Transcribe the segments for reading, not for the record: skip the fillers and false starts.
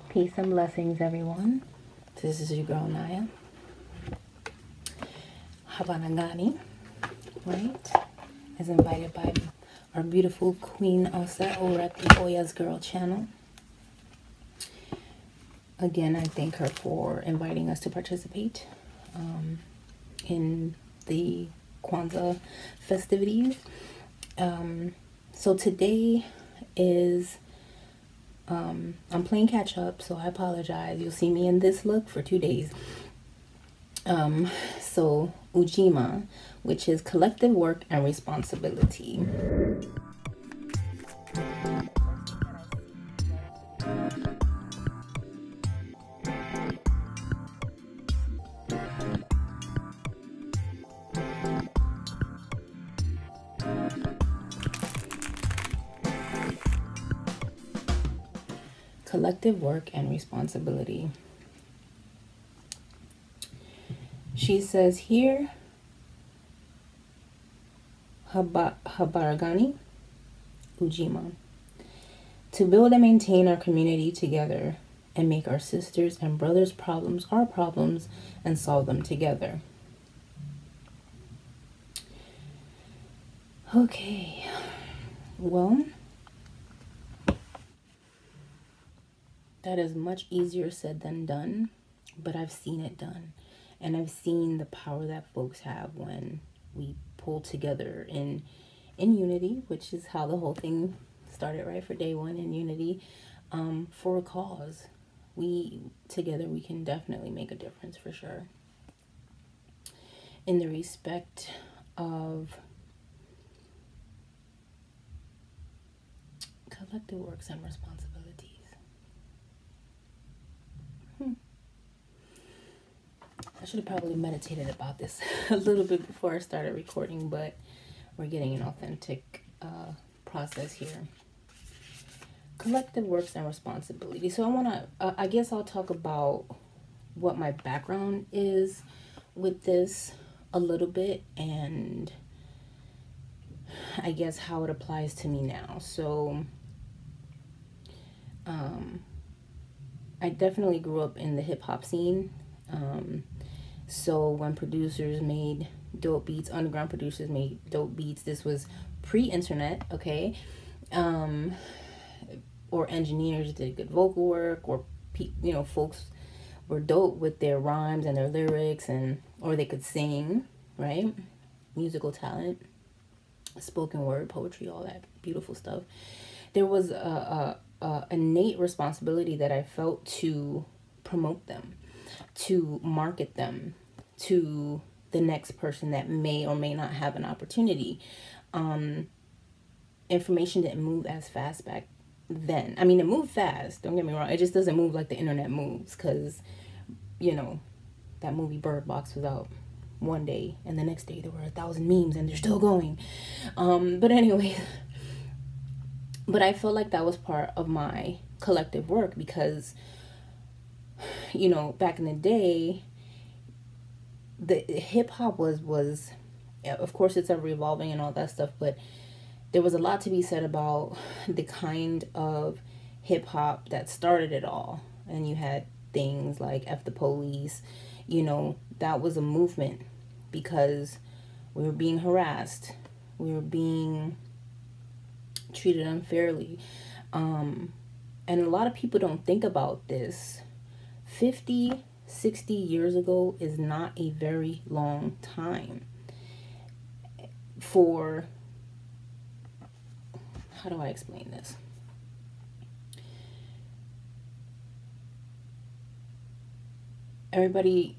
Peace and blessings, everyone. This is your girl, Naya. Habanagani, right? As invited by our beautiful Queen Elsa over at the OyasGirl channel. Again, I thank her for inviting us to participate in the Kwanzaa festivities. So today is... I'm playing catch up, so I apologize. You'll see me in this look for 2 days. So Ujima, which is collective work and responsibility. Collective work and responsibility. She says here, Habaragani, Ujima. To build and maintain our community together and make our sisters and brothers' problems our problems and solve them together. Okay, well, that is much easier said than done, but I've seen it done. And I've seen the power that folks have when we pull together in unity, which is how the whole thing started, right? For day one, in unity, for a cause. Together, we can definitely make a difference, for sure. In the respect of collective works and responsibilities. I should have probably meditated about this a little bit before I started recording, but we're getting an authentic process here. Collective works and responsibility. So I guess I'll talk about what my background is with this a little bit, and I guess how it applies to me now. So I definitely grew up in the hip hop scene. So when producers made dope beats, underground producers made dope beats, this was pre-internet, okay? Or engineers did good vocal work, or folks were dope with their rhymes and their lyrics, or they could sing, right? Musical talent, spoken word, poetry, all that beautiful stuff. There was a innate responsibility that I felt to promote them, to market them to the next person that may or may not have an opportunity. Information didn't move as fast back then. I mean, it moved fast, don't get me wrong. It just doesn't move like the internet moves, because, that movie Bird Box was out one day, and the next day there were 1,000 memes, and they're still going. But anyway, but I feel like that was part of my collective work, because back in the day, the hip hop was of course it's ever evolving and all that stuff, but there was a lot to be said about the kind of hip hop that started it all. And you had things like F the Police, that was a movement, because we were being harassed, we were being treated unfairly, and a lot of people don't think about this. 50, 60 years ago is not a very long time for, how do I explain this? Everybody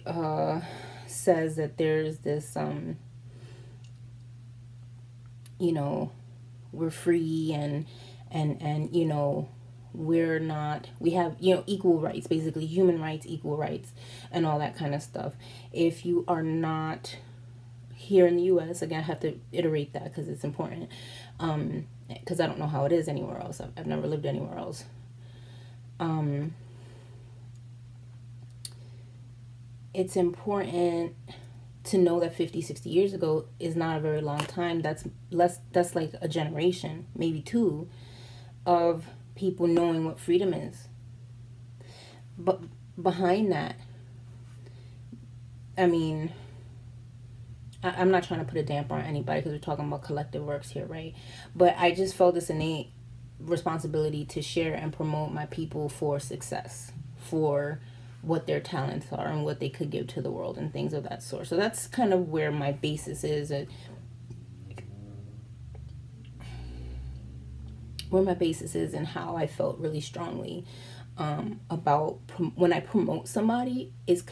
says that there's this, we're free and we have, equal rights, basically human rights, equal rights, and all that kind of stuff. If you are not here in the US, again, I have to iterate that because it's important, because I don't know how it is anywhere else. I've never lived anywhere else. It's important to know that 50, 60 years ago is not a very long time. That's like a generation, maybe two, of people knowing what freedom is. but behind that, I mean, I'm not trying to put a damper on anybody because we're talking about collective works here, right? But I just felt this innate responsibility to share and promote my people for success, for what their talents are and what they could give to the world and things of that sort. So that's kind of where my basis is, and how I felt really strongly about when I promote somebody is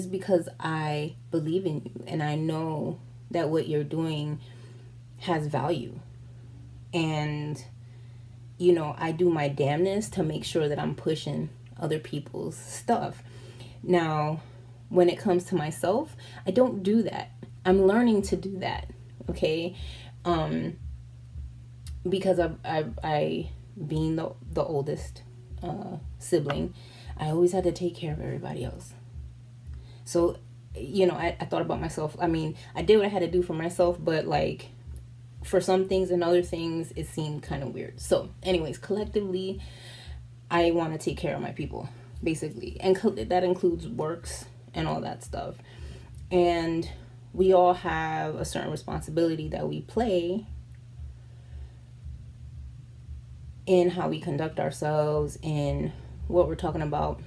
because I believe in you and I know that what you're doing has value. And, you know, I do my damnness to make sure that I'm pushing other people's stuff. Now, when it comes to myself, I don't do that. I'm learning to do that, okay? Because I being the oldest sibling, I always had to take care of everybody else. So, you know, I thought about myself. I mean, I did what I had to do for myself, but like for some things and other things, it seemed kind of weird. So anyways, collectively, I want to take care of my people, basically. And that includes works and all that stuff. And we all have a certain responsibility that we play in how we conduct ourselves, in what we're talking about,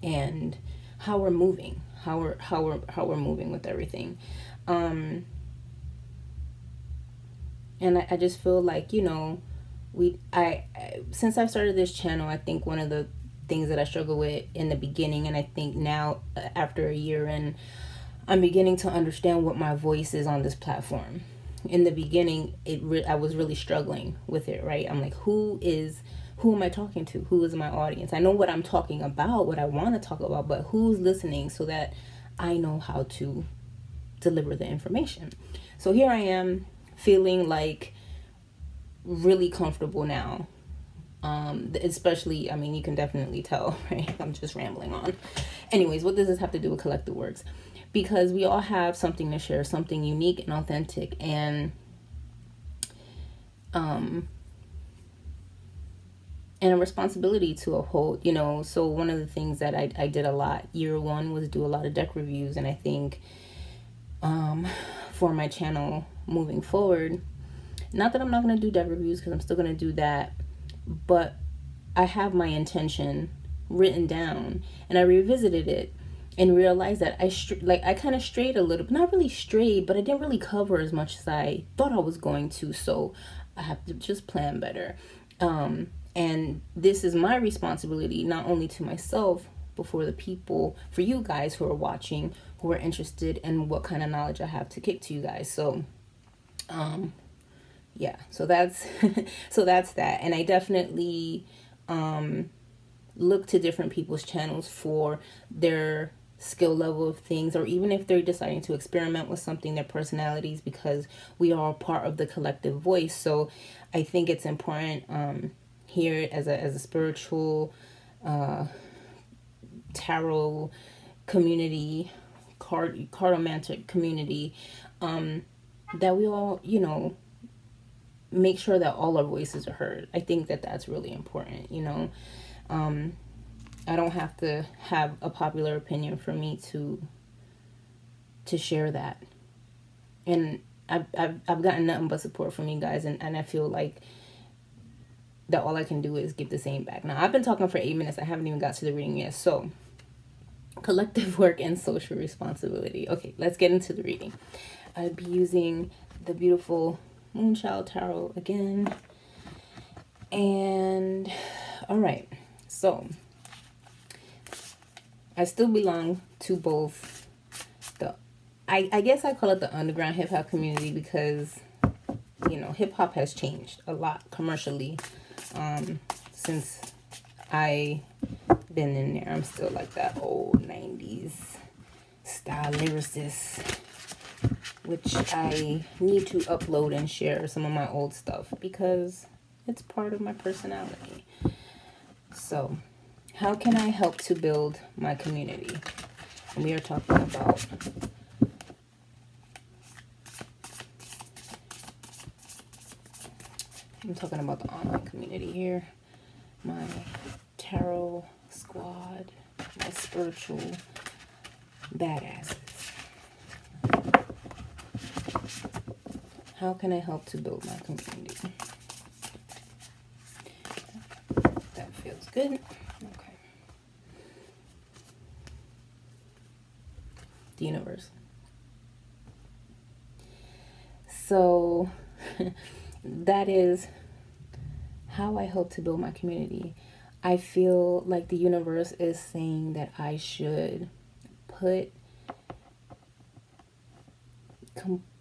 and how we're moving, how we're moving with everything. And I just feel like, you know, since I've started this channel, I think one of the things that I struggled with in the beginning, and I think now after a year in, I'm beginning to understand what my voice is on this platform. In the beginning, I was really struggling with it, right? I'm like, who am I talking to? Who is my audience? I know what I'm talking about, what I want to talk about, but who's listening so that I know how to deliver the information. So here I am feeling like really comfortable now. Especially, I mean, you can definitely tell, right? I'm just rambling on. Anyways, what does this have to do with collective works? Because we all have something to share, something unique and authentic, and a responsibility to uphold, you know. So one of the things that I did a lot year one was do a lot of deck reviews, and I think for my channel moving forward, not that I'm not going to do deck reviews, because I'm still going to do that, but I have my intention written down, and I revisited it and realized that I kind of strayed a little, not really strayed, but I didn't really cover as much as I thought I was going to. So I have to just plan better. And this is my responsibility, not only to myself, but for the people, for you guys who are watching, who are interested in what kind of knowledge I have to kick to you guys. So, yeah, so that's, that's that. And I definitely, look to different people's channels for their skill level of things, or even if they're deciding to experiment with something, their personalities, because we are part of the collective voice. So I think it's important here as a spiritual tarot community, cartomantic community, that we all, you know, make sure that all our voices are heard. I think that that's really important, you know. I don't have to have a popular opinion for me to share that. And I've gotten nothing but support from you guys, and I feel like that all I can do is give the same back. Now, I've been talking for 8 minutes. I haven't even got to the reading yet. So, collective work and social responsibility. Okay, let's get into the reading. I'll be using the beautiful Moonchild Tarot again. And, all right. So, I still belong to both the, I guess I call it the underground hip hop community, because, you know, hip hop has changed a lot commercially since I been in there. I'm still like that old 90s style lyricist, which I need to upload and share some of my old stuff because it's part of my personality. So, how can I help to build my community? And we are talking about the online community here. My tarot squad. spiritual badasses. How can I help to build my community? That feels good. Okay. The universe. So that is how I hope to build my community. I feel like the universe is saying that I should put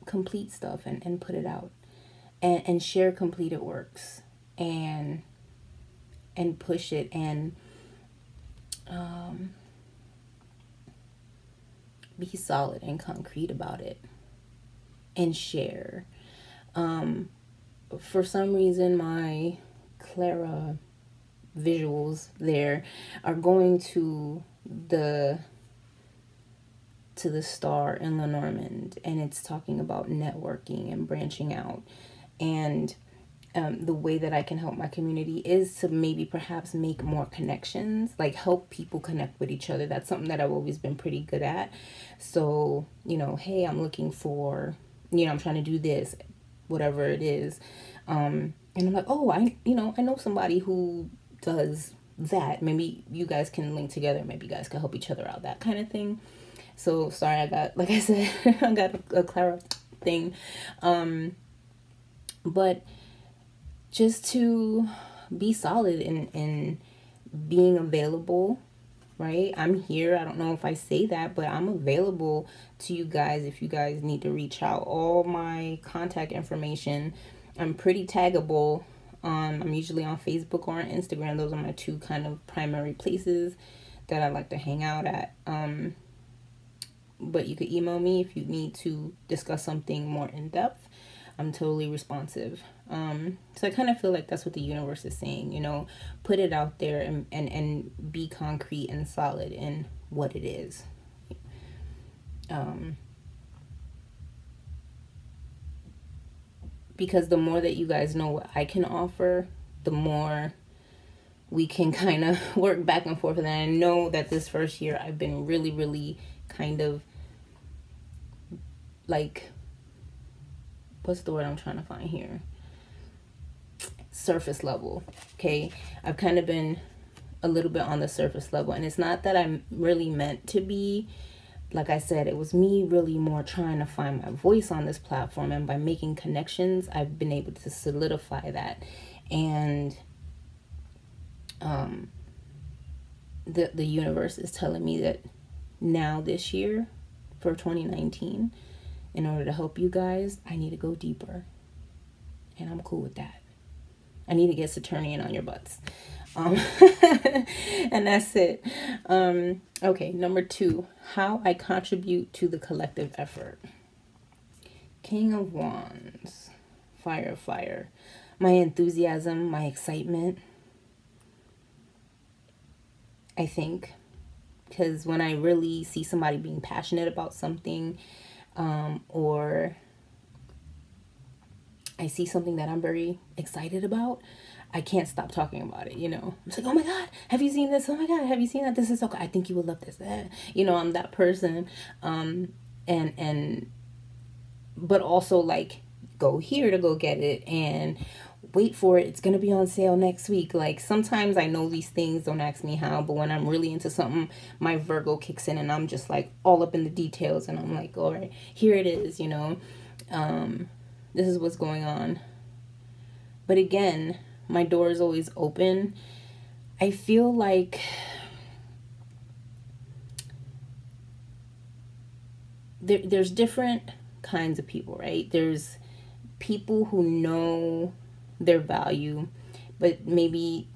complete stuff and put it out and share completed works and push it and be solid and concrete about it and share. For some reason, my Clara visuals there are going to the star in Lenormand, and it's talking about networking and branching out. And the way that I can help my community is to maybe perhaps make more connections, like help people connect with each other. That's something that I've always been pretty good at. So, you know, hey, I'm looking for, you know, I'm trying to do this, whatever it is. And I'm like, oh, I know somebody who does that. Maybe you guys can link together. Maybe you guys can help each other out, that kind of thing. So sorry, I got, like I said, I got a Clara thing. But just to be solid in being available, right? I'm here. I don't know if I say that, but I'm available to you guys if you guys need to reach out. All my contact information, I'm pretty taggable. I'm usually on Facebook or on Instagram. Those are my two kind of primary places that I like to hang out at. But you could email me if you need to discuss something more in depth. I'm totally responsive. So I kind of feel like that's what the universe is saying, you know, put it out there and be concrete and solid in what it is. Because the more that you guys know what I can offer, the more we can kind of work back and forth. And I know that this first year I've been really, really kind of like, what's the word I'm trying to find here? Surface level. Okay. I've kind of been a little bit on the surface level, and it's not that I'm really meant to be. Like I said, it was me really more trying to find my voice on this platform, and by making connections, I've been able to solidify that. And the universe is telling me that now this year for 2019, in order to help you guys, I need to go deeper, and I'm cool with that. I need to get Saturnian on your butts. And that's it. Okay, number 2, how I contribute to the collective effort. King of Wands, fire, fire. My enthusiasm, my excitement. I think, because when I really see somebody being passionate about something, or I see something that I'm very excited about, I can't stop talking about it, you know. I'm like, oh my God, have you seen this? Oh my God, have you seen that? This is so cool. I think you would love this. You know, I'm that person. But also like go here to go get it and wait for it. It's going to be on sale next week. Like sometimes I know these things, don't ask me how, but when I'm really into something, my Virgo kicks in and I'm just like all up in the details and I'm like, all right, here it is, you know. This is what's going on. But again, my door is always open. I feel like there's different kinds of people, right? There's people who know their value, but maybe,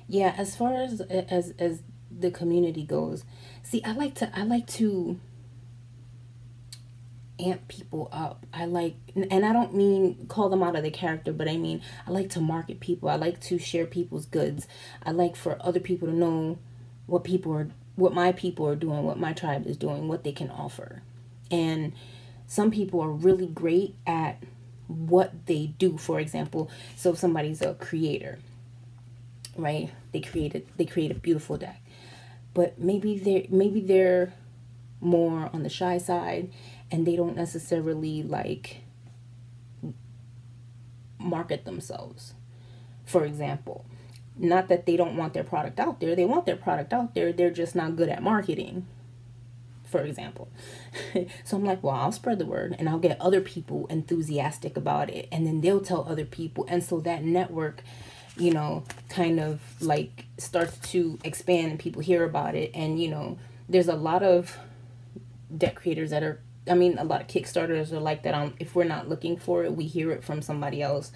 yeah, as far as the community goes, see, I like to amp people up. And I don't mean call them out of their character, but I mean, I like to market people. I like to share people's goods. I like for other people to know what my people are doing, what my tribe is doing, what they can offer. And some people are really great at what they do. For example, so if somebody's a creator, right? They create a beautiful deck. but maybe they're more on the shy side, and they don't necessarily like market themselves. For example, not that they don't want their product out there. They want their product out there. They're just not good at marketing, for example. So I'm like, well, I'll spread the word and I'll get other people enthusiastic about it. And then they'll tell other people. And so that network, kind of like starts to expand and people hear about it. And, there's a lot of deck creators that are, a lot of Kickstarters are like that. If we're not looking for it, we hear it from somebody else.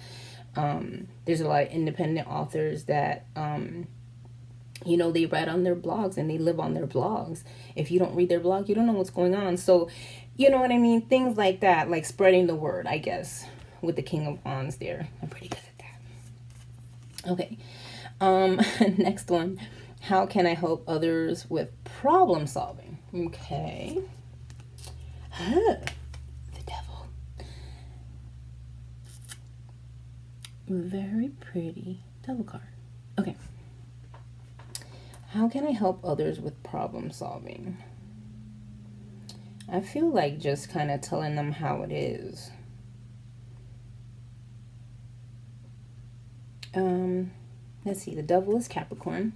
There's a lot of independent authors that, they write on their blogs and they live on their blogs. If you don't read their blog, you don't know what's going on. So, you know what I mean? Things like that, like spreading the word, I guess, with the King of Wands there. I'm pretty good at that. Okay. Next one. How can I help others with problem solving? Okay. The devil. Very pretty devil card. Okay. How can I help others with problem solving? I feel like just kind of telling them how it is. Let's see. The devil is Capricorn.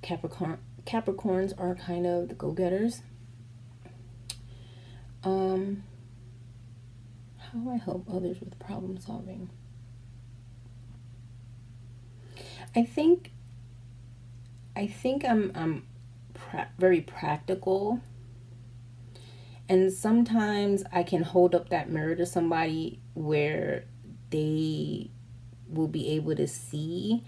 Capricorns are kind of the go-getters. How do I help others with problem solving? I think I'm very practical, and sometimes I can hold up that mirror to somebody where they will be able to see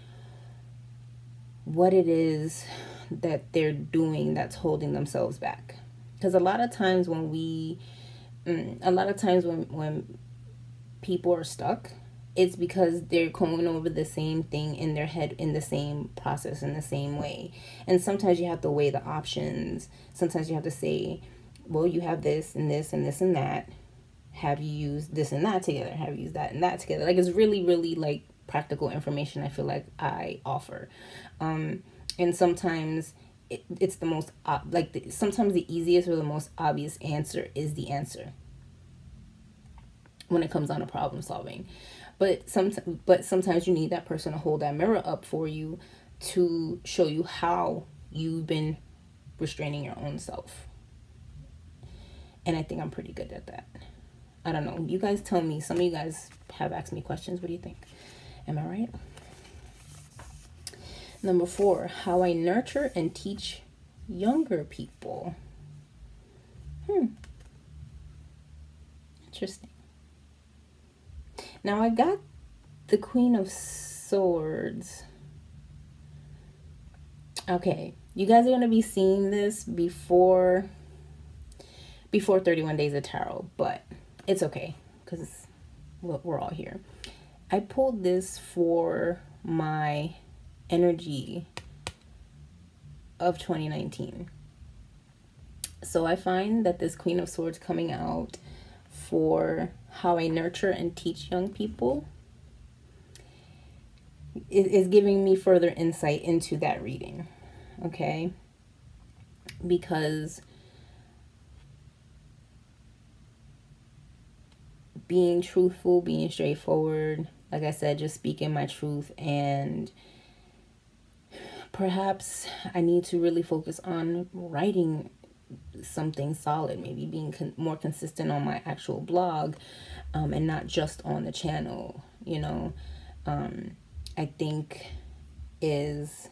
what it is that they're doing that's holding themselves back. Because a lot of times when people are stuck, it's because they're going over the same thing in their head, in the same process, in the same way. And sometimes you have to weigh the options. Sometimes you have to say, well, you have this and this and this and that. Have you used this and that together? Have you used that and that together? Like, it's really, really like practical information I feel like I offer. And sometimes it's the most, sometimes the easiest or the most obvious answer is the answer when it comes down to problem solving. But sometimes you need that person to hold that mirror up for you to show you how you've been restraining your own self. And I think I'm pretty good at that. I don't know. You guys tell me. Some of you guys have asked me questions. What do you think? Am I right? Number 4, how I nurture and teach younger people. Interesting. Now I got the Queen of Swords. Okay, you guys are going to be seeing this before 31 Days of Tarot, but it's okay because we're all here. I pulled this for my energy of 2019. So I find that this Queen of Swords coming out for how I nurture and teach young people is giving me further insight into that reading. Okay? Because being truthful, being straightforward, like I said, just speaking my truth, and perhaps I need to really focus on writing something solid, maybe being more consistent on my actual blog, and not just on the channel, I think is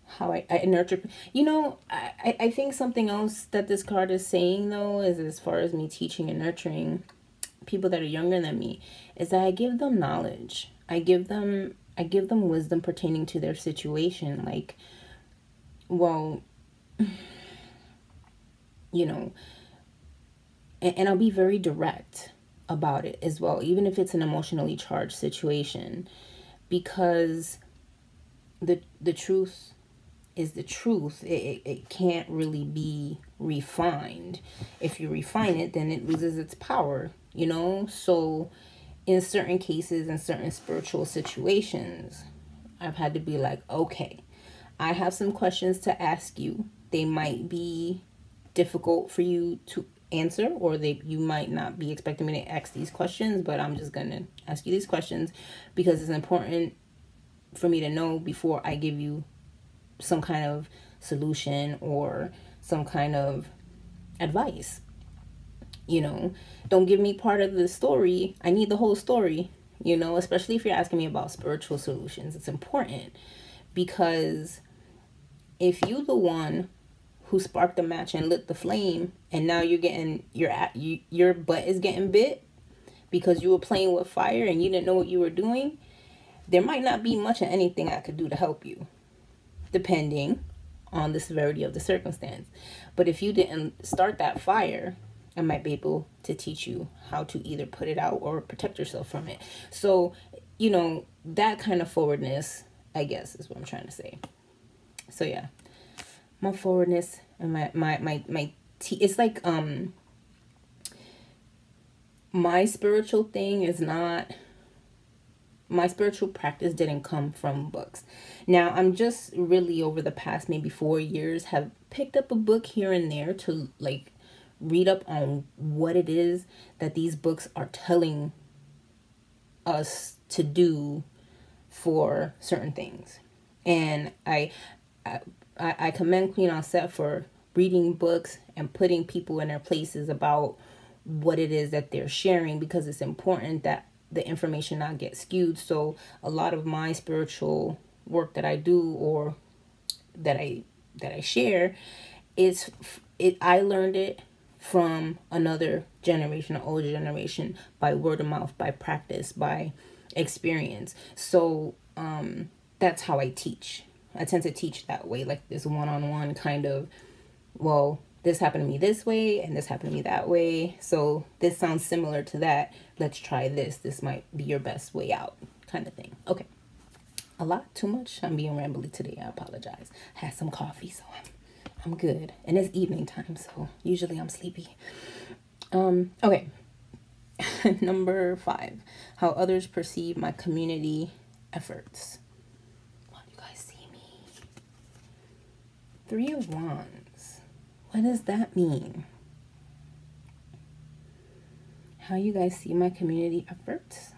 how I nurture. I think something else that this card is saying, though, is as far as me teaching and nurturing people that are younger than me, is that I give them knowledge. I give them wisdom pertaining to their situation. Like, well, and I'll be very direct about it as well, even if it's an emotionally charged situation, because the truth is the truth. It can't really be refined. If you refine it, then it loses its power, So in certain cases, in certain spiritual situations, I've had to be like, okay, I have some questions to ask you. They might be difficult for you to answer, or you might not be expecting me to ask these questions, but I'm just gonna ask you these questions because it's important for me to know before I give you some kind of solution or some kind of advice. You know, don't give me part of the story. I need the whole story, you know, especially if you're asking me about spiritual solutions. It's important because if you the one who sparked the match and lit the flame, and now you're getting your butt is getting bit because you were playing with fire and you didn't know what you were doing, there might not be much of anything I could do to help you, depending on the severity of the circumstance. But if you didn't start that fire, I might be able to teach you how to either put it out or protect yourself from it. So, you know, that kind of forwardness, I guess, is what I'm trying to say. So yeah, my forwardness and it's like my spiritual thing is not, my spiritual practice didn't come from books. Now I'm just really over the past maybe 4 years have picked up a book here and there to like read up on what it is that these books are telling us to do for certain things. And I commend Queen Aset for reading books and putting people in their places about what it is that they're sharing, because it's important that the information not get skewed. So a lot of my spiritual work that I do or that I share, I learned it from another generation, an older generation, by word of mouth, by practice, by experience. So that's how I teach. I tend to teach that way, like this one-on-one kind of, well, this happened to me this way and this happened to me that way. So this sounds similar to that. Let's try this. This might be your best way out kind of thing. Okay. A lot too much. I'm being rambly today. I apologize. I had some coffee, so I'm good. And it's evening time, so usually I'm sleepy. Okay. Number 5, how others perceive my community efforts. Wow, you guys see me. 3 of Wands. What does that mean? How you guys see my community efforts?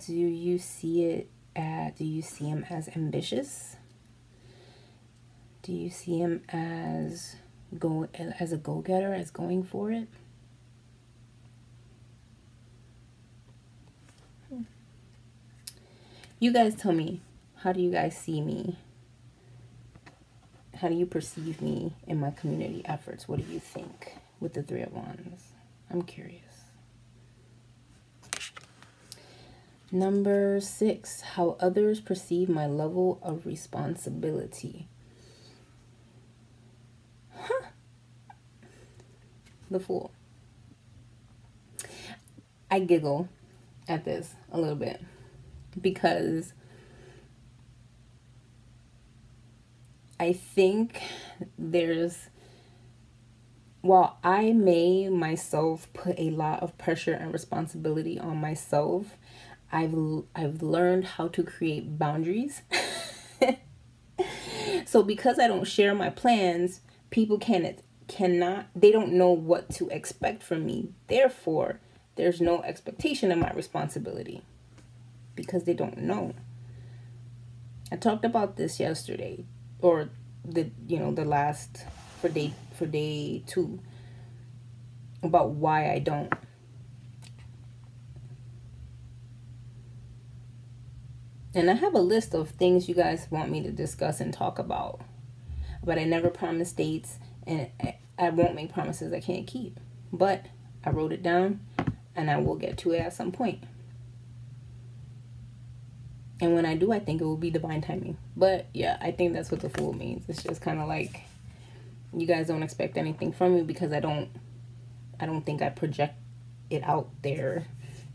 Do you see him as ambitious? Do you see him as a go-getter, as going for it? You guys tell me, how do you guys see me? How do you perceive me in my community efforts? What do you think with the 3 of Wands? I'm curious. Number 6, how others perceive my level of responsibility. The Fool. I giggle at this a little bit because I think while I may myself put a lot of pressure and responsibility on myself, I've learned how to create boundaries. So because I don't share my plans, people they don't know what to expect from me. Therefore, there's no expectation of my responsibility because they don't know. I talked about this yesterday, or the last for day 2, about why I don't. And I have a list of things you guys want me to discuss and talk about, but I never promise dates, and I won't make promises I can't keep. But I wrote it down, and I will get to it at some point. And when I do, I think it will be divine timing. But yeah, I think that's what the Fool means. It's just kind of like, you guys don't expect anything from me because I don't think I project it out there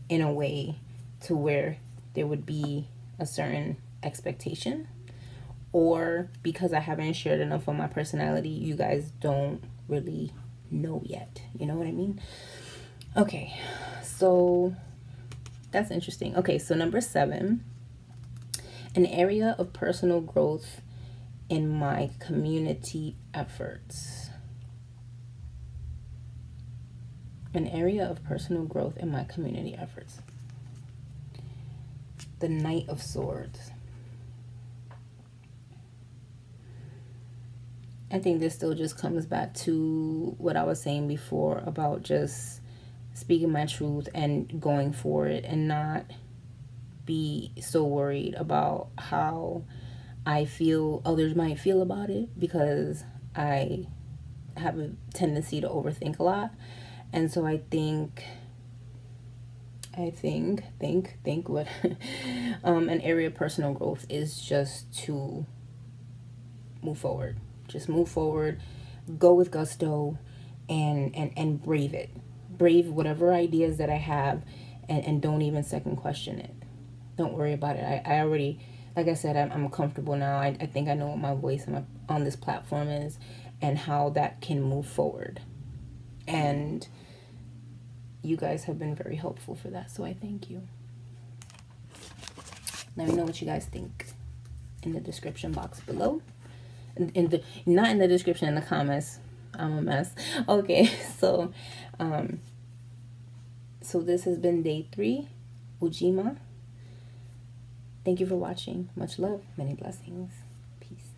in a way to where there would be a certain expectation, or because I haven't shared enough of my personality, you guys don't really know yet. You know what I mean? Okay, so that's interesting. Okay, so number 7, An area of personal growth in my community efforts. An area of personal growth in my community efforts. The Knight of Swords. I think this still just comes back to what I was saying before about just speaking my truth and going for it, and not be so worried about how I feel others might feel about it, because I have a tendency to overthink a lot. And so I think what an area of personal growth is just to move forward. Just move forward, go with gusto, and brave it. Brave whatever ideas that I have, and don't even second question it. Don't worry about it. I already, like I said, I'm comfortable now. I think I know what my voice on this platform is, and how that can move forward. And you guys have been very helpful for that, so I thank you. Let me know what you guys think in the description box below. Not in the description, in the comments. I'm a mess. Okay, so this has been day 3, Ujima. Thank you for watching. Much love, many blessings. Peace.